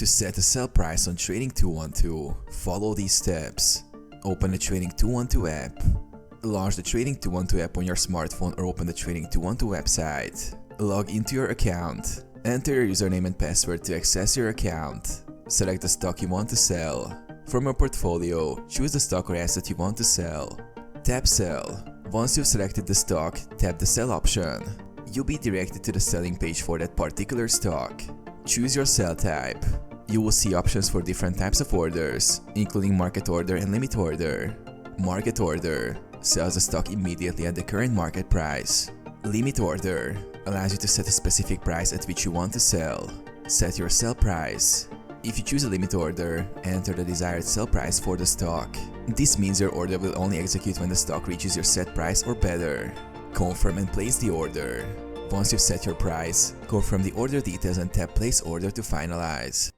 To set a sell price on Trading 212, follow these steps. Open the Trading 212 app. Launch the Trading 212 app on your smartphone or open the Trading 212 website. Log into your account. Enter your username and password to access your account. Select the stock you want to sell. From your portfolio, choose the stock or asset you want to sell. Tap Sell. Once you've selected the stock, tap the Sell option. You'll be directed to the selling page for that particular stock. Choose your sell type. You will see options for different types of orders, including market order and limit order. Market order sells the stock immediately at the current market price. Limit order allows you to set a specific price at which you want to sell. Set your sell price. If you choose a limit order, enter the desired sell price for the stock. This means your order will only execute when the stock reaches your set price or better. Confirm and place the order. Once you've set your price, confirm the order details and tap Place Order to finalize.